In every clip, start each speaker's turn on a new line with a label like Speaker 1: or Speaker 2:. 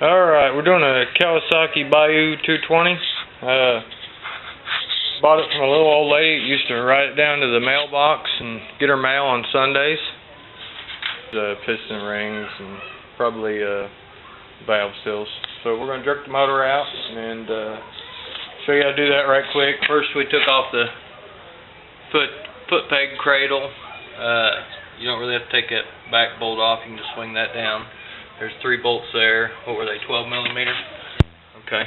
Speaker 1: Alright, we're doing a Kawasaki Bayou 220. Bought it from a little old lady. Used to ride it down to the mailbox and get her mail on Sundays. Piston rings and probably valve seals. So we're going to jerk the motor out and show you how to do that right quick. First we took off the foot peg cradle. You don't really have to take that back bolt off. You can just swing that down. There's 3 bolts there. What were they, 12 millimeter? Okay.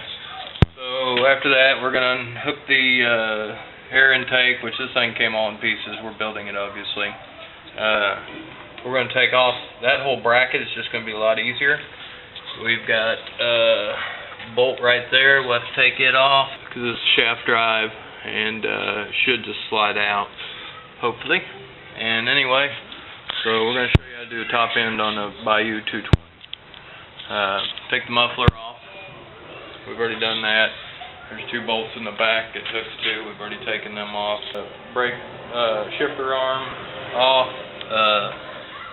Speaker 1: So after that, we're going to unhook the air intake, which this thing came all in pieces. We're building it, obviously. We're going to take off that whole bracket. It's just going to be a lot easier. We've got a bolt right there. We'll have to take it off because it's shaft drive, and it should just slide out, hopefully. And anyway, so we're going to show you how to do a top end on a Bayou 220. Take the muffler off. We've already done that. There's 2 bolts in the back it hooks to. We've already taken them off. Brake shifter arm off.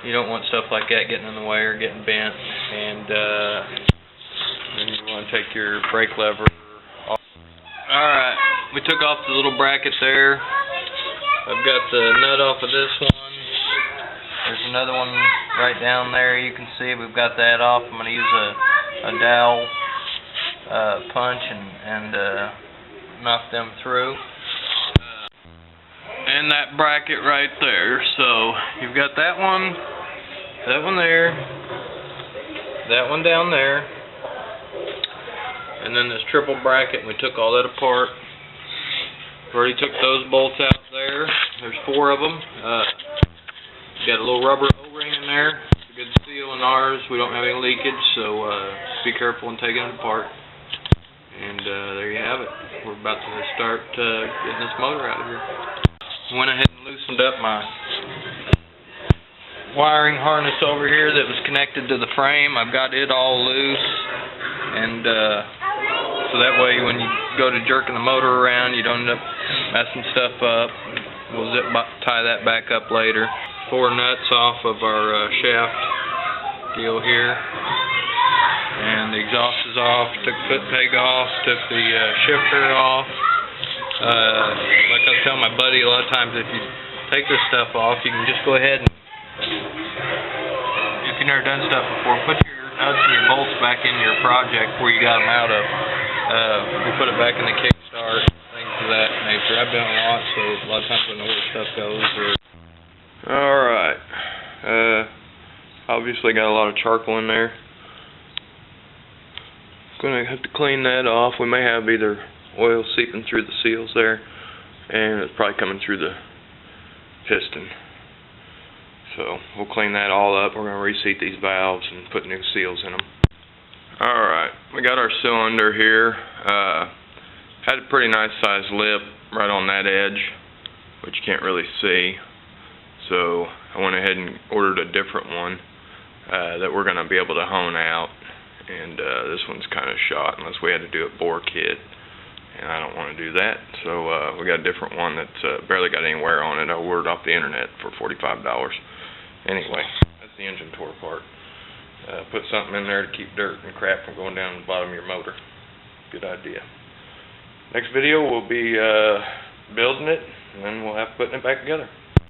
Speaker 1: You don't want stuff like that getting in the way or getting bent. And then you want to take your brake lever off. Alright, we took off the little bracket there. I've got the nut off of this one. There's another one right down there. You can see we've got that off. I'm going to use a dowel punch and knock them through. And that bracket right there. So you've got that one there, that one down there, and then this triple bracket. And we took all that apart. We already took those bolts out there. There's 4 of them. Got a little rubber O-ring in there. It's a good seal in ours. We don't have any leakage, so be careful in taking it apart. And there you have it. We're about to start getting this motor out of here. Went ahead and loosened up my wiring harness over here that was connected to the frame. I've got it all loose, and so that way when you go to jerking the motor around, you don't end up messing stuff up. We'll tie that back up later. 4 nuts off of our shaft deal here, and the exhaust is off. Took the foot peg off, took the shifter off. Like I was telling my buddy, a lot of times if you take this stuff off, you can just go ahead and, if you've never done stuff before, put your nuts and your bolts back in your project where you got them out of. We put it back in the kickstart, things of that nature. I've done a lot, so a lot of times I know where stuff goes. Alright, obviously got a lot of charcoal in there. Gonna have to clean that off. We may have either oil seeping through the seals there, and it's probably coming through the piston. So we'll clean that all up. We're gonna reseat these valves and put new seals in them. Alright, we got our cylinder here. Had a pretty nice sized lip right on that edge, which you can't really see. So I went ahead and ordered a different one that we're going to be able to hone out, and this one's kind of shot unless we had to do a bore kit, and I don't want to do that. So we got a different one that's barely got any wear on it. I ordered off the internet for $45. Anyway, that's the engine tore apart. Put something in there to keep dirt and crap from going down the bottom of your motor. Good idea. Next video we'll be building it, and then we'll have putting it back together.